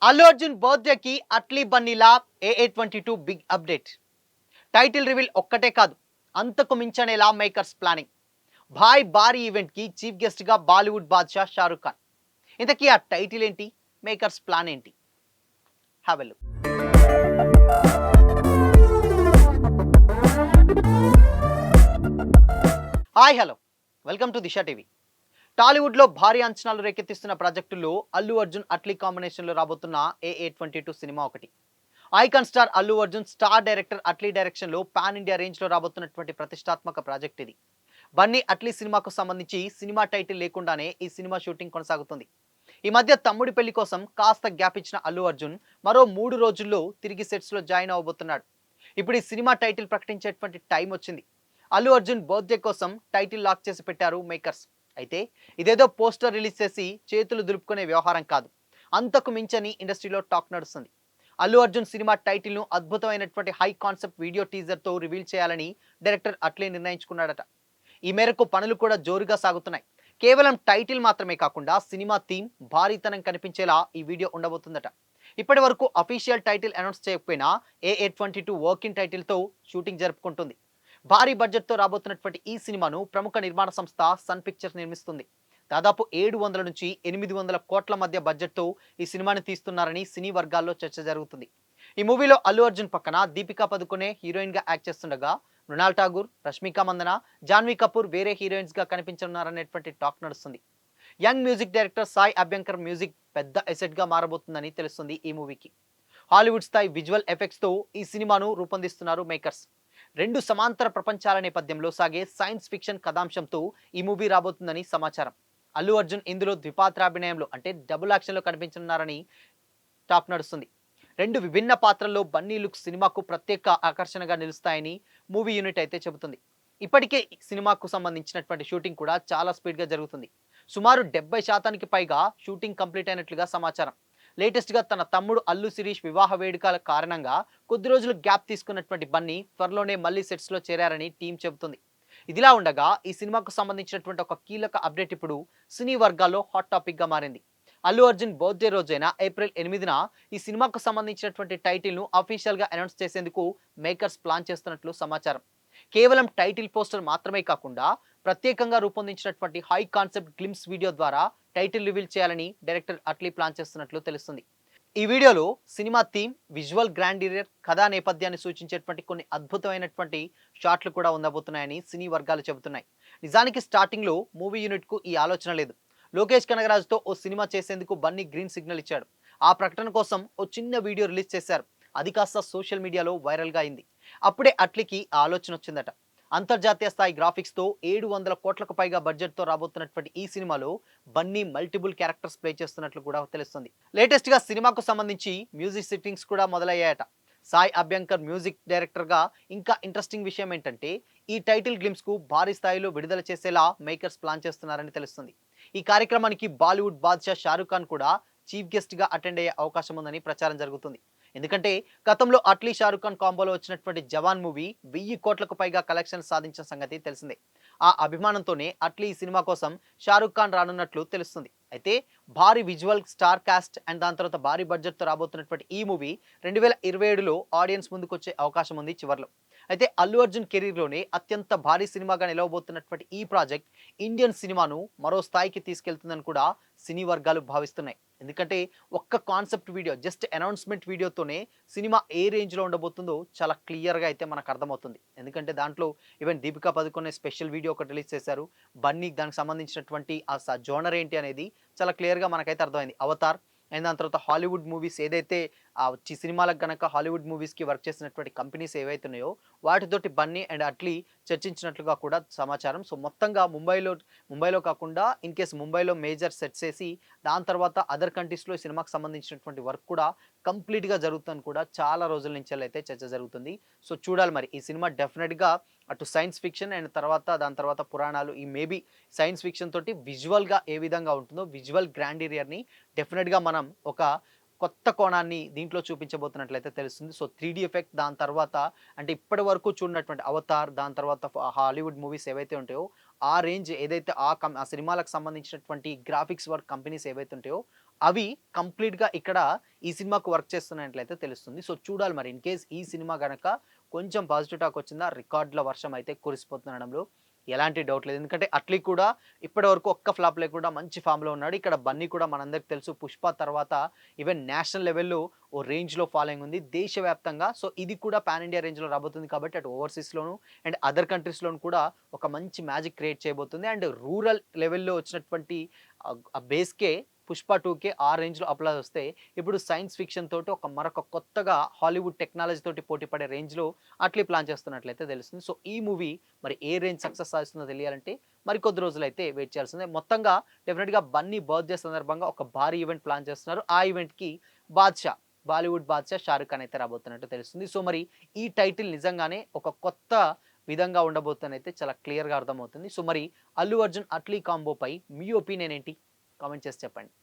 Allu Arjun birthday కి అట్లీ బన్నీలా AA22 big update. Title reveal ఒక్కటే కాదు, అంతకు మించనేలా మేకర్స్ ప్లానింగ్. భాయ్ భారీ ఈవెంట్ కి చీఫ్ గెస్ట్ గా బాలీవుడ్ బాద్షా షారుఖ్ ఖాన్. ఇంతకీ ఆ టైటిల్ ఏంటి, మేకర్స్ ప్లాన్ ఏంటి? Have a look. Hi hello, welcome to Disha TV. Tollywood లో భారీ అంచనాలు రేకెత్తిస్తున్న ప్రాజెక్టుల్లో అల్లు అర్జున్ అట్లీ కాంబినేషన్ లో రాబోతున్న AA22 సినిమా ఒకటి. Icon star Allu Arjun star director Atlee direction లో పాన్ ఇండియా రేంజ్ లో రాబోతున్నటువంటి ప్రతిష్టాత్మక ప్రాజెక్ట్ ఇది. బన్నీ అట్లీ సినిమాకు సంబంధించి సినిమా టైటిల్ లేకుండానే ఈ సినిమా షూటింగ్ కొనసాగుతుంది. ఈ మధ్య తమ్ముడి పెళ్లి కోసం కాస్త గ్యాప్ ఇచ్చిన అల్లు అర్జున్ మరో 3 రోజుల్లో తిరిగి సెట్స్ లో జాయిన్ అవబోతున్నాడు. ఇప్పుడు ఈ సినిమా టైటిల్ ప్రకటించేటువంటి టైం వచ్చింది. అల్లు అర్జున్ బర్త్డే కోసం టైటిల్ లాక్ చేసి పెట్టారు మేకర్స్. అయితే ఇదేదో పోస్టర్ రిలీజ్ చేసి చేతులు దులుపుకునే వ్యవహారం కాదు, అంతకు మించని ఇండస్ట్రీలో టాక్ నడుస్తుంది. అల్లు అర్జున్ సినిమా టైటిల్ ను అద్భుతమైనటువంటి హై కాన్సెప్ట్ వీడియో టీజర్ తో రివీల్ చేయాలని డైరెక్టర్ అట్లే నిర్ణయించుకున్నాడట. ఈ మేరకు పనులు కూడా జోరుగా సాగుతున్నాయి. కేవలం టైటిల్ మాత్రమే కాకుండా సినిమా థీమ్ భారీతనం కనిపించేలా ఈ వీడియో ఉండబోతుందట. ఇప్పటి వరకు అఫీషియల్ టైటిల్ అనౌన్స్ చేయకపోయినా AA22 వర్కింగ్ టైటిల్ తో షూటింగ్ జరుపుకుంటుంది. భారీ బడ్జెట్ తో రాబోతున్నటువంటి ఈ సినిమాను ప్రముఖ నిర్మాణ సంస్థ సన్ పిక్చర్స్ నిర్మిస్తుంది. దాదాపు 700 నుంచి 800 కోట్ల మధ్య బడ్జెట్ తో ఈ సినిమాని తీస్తున్నారని సినీ వర్గాల్లో చర్చ జరుగుతుంది. ఈ మూవీలో అల్లు అర్జున్ పక్కన దీపికా పదుకొనే హీరోయిన్ గా యాక్ట్ చేస్తుండగా, మృణాల్ ఠాగూర్, రష్మిక మందన, జాన్వీ కపూర్ వేరే హీరోయిన్స్ గా కనిపించనున్నారనేటువంటి టాక్ నడుస్తుంది. Young music director Sai Abhyankar music పెద్ద ఎసెట్ గా మారబోతుందని తెలుస్తుంది ఈ మూవీకి. హాలీవుడ్ స్థాయి విజువల్ ఎఫెక్ట్స్ తో ఈ సినిమాను రూపొందిస్తున్నారు మేకర్స్. 2 సమాంతర ప్రపంచాల నేపథ్యంలో సాగే సైన్స్ ఫిక్షన్ కథాంశంతో ఈ మూవీ రాబోతుందని సమాచారం. అల్లు అర్జున్ ఇందులో ద్విపాత్రాభినయంలో అంటే డబుల్ యాక్షన్ లో కనిపించనున్నారని టాక్ నడుస్తుంది. 2 విభిన్న పాత్రల్లో బన్నీ లుక్ సినిమాకు ప్రత్యేక ఆకర్షణగా నిలుస్తాయని మూవీ యూనిట్ అయితే చెబుతుంది. ఇప్పటికే ఈ సినిమాకు సంబంధించినటువంటి షూటింగ్ కూడా చాలా స్పీడ్ గా జరుగుతుంది. సుమారు 70% పైగా షూటింగ్ కంప్లీట్ అయినట్లుగా సమాచారం. లేటెస్ట్ గా తన తమ్ముడు అల్లు శిరీష్ వివాహ వేడుకల కారణంగా కొద్ది రోజులు గ్యాప్ తీసుకున్నటువంటి బన్నీ త్వరలోనే మళ్ళీ సెట్స్ లో చేరారని టీం చెబుతుంది. ఇదిలా ఉండగా ఈ సినిమాకు సంబంధించినటువంటి ఒక కీలక అప్డేట్ ఇప్పుడు సినీ వర్గాల్లో హాట్ టాపిక్ గా మారింది. అల్లు అర్జున్ బర్త్డే రోజైన ఏప్రిల్ 8న ఈ సినిమాకు సంబంధించినటువంటి టైటిల్ ను అఫీషియల్ గా అనౌన్స్ చేసేందుకు మేకర్స్ ప్లాన్ చేస్తున్నట్లు సమాచారం. కేవలం టైటిల్ పోస్టర్ మాత్రమే కాకుండా ప్రత్యేకంగా రూపొందించినటువంటి హై కాన్సెప్ట్ గ్లిమ్స్ వీడియో ద్వారా టైటిల్ రివీల్ చేయాలని డైరెక్టర్ అట్లీ ప్లాన్ చేస్తున్నట్లు తెలుస్తుంది. ఈ వీడియోలో సినిమా థీమ్, విజువల్ గ్రాండియర్, కథా నేపథ్యాన్ని సూచించేటువంటి కొన్ని అద్భుతమైనటువంటి షాట్లు కూడా ఉండబోతున్నాయని సినీ వర్గాలు చెబుతున్నాయి. నిజానికి స్టార్టింగ్ లో మూవీ యూనిట్ కు ఈ ఆలోచన లేదు. లోకేష్ కనగరాజుతో ఓ సినిమా చేసేందుకు బన్నీ గ్రీన్ సిగ్నల్ ఇచ్చాడు. ఆ ప్రకటన కోసం ఓ చిన్న వీడియో రిలీజ్ చేశారు. అది కాస్త సోషల్ మీడియాలో వైరల్ గా అయింది. అప్పుడే అట్లీకి ఆ ఆలోచన వచ్చిందట. అంతర్జాతీయ స్థాయి గ్రాఫిక్స్ తో 700 కోట్లకు పైగా బడ్జెట్ తో రాబోతున్నటువంటి ఈ సినిమాలో బన్నీ మల్టిపుల్ క్యారెక్టర్స్ ప్లే చేస్తున్నట్లు కూడా తెలుస్తుంది. లేటెస్ట్ గా సినిమాకు సంబంధించి మ్యూజిక్ సిట్టింగ్స్ కూడా మొదలయ్యాయట. సాయి అభ్యంకర్ మ్యూజిక్ డైరెక్టర్ గా ఇంకా ఇంట్రెస్టింగ్ విషయం ఏంటంటే ఈ టైటిల్ గ్లిమ్స్ కు భారీ స్థాయిలో విడుదల చేసేలా మేకర్స్ ప్లాన్ చేస్తున్నారని తెలుస్తుంది. ఈ కార్యక్రమానికి బాలీవుడ్ బాద్షా షారుఖ్ ఖాన్ కూడా చీఫ్ గెస్ట్ గా అటెండ్ అయ్యే అవకాశం ఉందని ప్రచారం జరుగుతుంది. ఎందుకంటే గతంలో అట్లీ షారుఖ్ ఖాన్ కాంబోలో వచ్చినటువంటి జవాన్ మూవీ 1000 కోట్లకు పైగా కలెక్షన్ సాధించిన సంగతి తెలిసిందే. ఆ అభిమానంతోనే అట్లీ ఈ సినిమా కోసం షారుఖ్ ఖాన్ రానున్నట్లు తెలుస్తుంది. అయితే భారీ విజువల్, స్టార్ కాస్ట్ అండ్ దాని తర్వాత భారీ బడ్జెట్ తో రాబోతున్నటువంటి ఈ మూవీ 2027లో ఆడియన్స్ ముందుకు వచ్చే అవకాశం ఉంది చివర్లో. అయితే అల్లు అర్జున్ కెరీర్ లోనే అత్యంత భారీ సినిమాగా నిలవబోతున్నటువంటి ఈ ప్రాజెక్ట్ ఇండియన్ సినిమాను మరో స్థాయికి తీసుకెళ్తుందని కూడా సినీ వర్గాలు భావిస్తున్నాయి. ఎందుకంటే ఒక్క కాన్సెప్ట్ వీడియో, జస్ట్ అనౌన్స్మెంట్ వీడియోతోనే సినిమా ఏ రేంజ్ లో ఉండబోతుందో చాలా క్లియర్ గా అయితే మనకు అర్థమవుతుంది. ఎందుకంటే దాంట్లో even Deepika Padukone special video ఒకటి రిలీజ్ చేశారు. బన్నీ దానికి సంబంధించినటువంటి ఆ జోనర్ ఏంటి అనేది చాలా క్లియర్ గా మనకైతే అర్థమైంది. అవతార్ అండ్ దాని తర్వాత హాలీవుడ్ మూవీస్ ఏదైతే వచ్చి సినిమాలకు గనక హాలీవుడ్ మూవీస్ కి వర్క్ చేసినటువంటి కంపెనీస్ ఏవైతే ఉన్నాయో వాటితోటి బన్నీ అండ్ అట్లీ చర్చించినట్లుగా కూడా సమాచారం. సో మొత్తంగా ముంబైలో కాకుండా ఇన్ కేస్ ముంబైలో మేజర్ సెట్స్ వేసి దాని తర్వాత అదర్ కంట్రీస్లో ఈ సినిమాకి సంబంధించినటువంటి వర్క్ కూడా కంప్లీట్గా జరుగుతుందని కూడా చాలా రోజుల నుంచి అయితే చర్చ జరుగుతుంది. సో చూడాలి మరి ఈ సినిమా డెఫినెట్గా అటు సైన్స్ ఫిక్షన్ అండ్ తర్వాత దాని తర్వాత పురాణాలు, ఈ మేబీ సైన్స్ ఫిక్షన్ తోటి విజువల్గా ఏ విధంగా ఉంటుందో విజువల్ గ్రాండియర్ని డెఫినెట్గా మనం ఒక కొత్త కోణాన్ని దీంట్లో చూపించబోతున్నట్లయితే తెలుస్తుంది. సో 3D ఎఫెక్ట్, దాని తర్వాత అంటే ఇప్పటి వరకు చూడనటువంటి అవతార్, దాని తర్వాత హాలీవుడ్ మూవీస్ ఏవైతే ఉంటాయో ఆ రేంజ్ ఏదైతే ఆ సినిమాలకు సంబంధించినటువంటి గ్రాఫిక్స్ వర్క్ కంపెనీస్ ఏవైతే ఉంటాయో అవి కంప్లీట్‌గా ఇక్కడ ఈ సినిమాకు వర్క్ చేస్తున్నట్లయితే తెలుస్తుంది. సో, చూడాలి మరి ఇన్ కేస్ ఈ సినిమా గనక కొంచెం పాజిటివ్ టాక్ వచ్చిందా రికార్డుల వర్షం అయితే కురిసిపోతుందనడంలో ఎలాంటి డౌట్ లేదు. ఎందుకంటే అట్లీ కూడా ఇప్పటివరకు ఒక్క ఫ్లాప్ లేకుండా మంచి ఫామ్‌లో ఉన్నాడు. ఇక్కడ బన్నీ కూడా మనందరికి తెలుసు 'పుష్ప' తర్వాత ఈవెన్ నేషనల్ లెవెల్‌లో ఓ రేంజ్‌లో ఫాలోయింగ్ ఉంది దేశవ్యాప్తంగా. సో, ఇది కూడా పాన్ ఇండియా రేంజ్‌లో రాబోతుంది కాబట్టి అటు ఓవర్‌సీస్‌లోను అండ్ అదర్ కంట్రీస్‌లోను కూడా ఒక మంచి మ్యాజిక్ క్రియేట్ చేయబోతుంది. అండ్ రూరల్ లెవెల్‌లో వచ్చినటువంటి ఆ బేస్‌కే 'పుష్ప 2'కే ఆ రేంజ్‌లో అప్లాజ్ వస్తే ఇప్పుడు సైన్స్ ఫిక్షన్ తోటి మరొక కొత్తగా హాలీవుడ్ టెక్నాలజీ తోటి పోటీ పడే రేంజ్‌లో అట్లీ ప్లాన్ చేస్తున్నట్లయితే తెలుస్తుంది. సో, ఈ మూవీ మరి ఏ రేంజ్ సక్సెస్ సాధిస్తుందో తెలియాలంటే మరికొద్ది రోజులైతే వెయిట్ చేయాల్సిందే. మొత్తంగా డెఫినిట్‌గా బన్నీ బర్త్‌డే సందర్భంగా ఒక భారీ ఈవెంట్ ప్లాన్ చేస్తున్నారు. ఆ ఈవెంట్‌కి బాద్‌షా, బాలీవుడ్ బాద్‌షా 'షారుఖ్ ఖాన్' అయితే రాబోతున్నట్టు తెలుస్తుంది. సో, మరి ఈ టైటిల్ నిజంగానే ఒక కొత్త విధంగా ఉండబోతుందనైతే చాలా క్లియర్‌గా అర్థమవుతుంది. సో, మరి 'అల్లు అర్జున్' 'అట్లీ' కాంబోపై మీ ఒపీనియన్ ఏంటి? కామెంట్ చేసి చెప్పండి.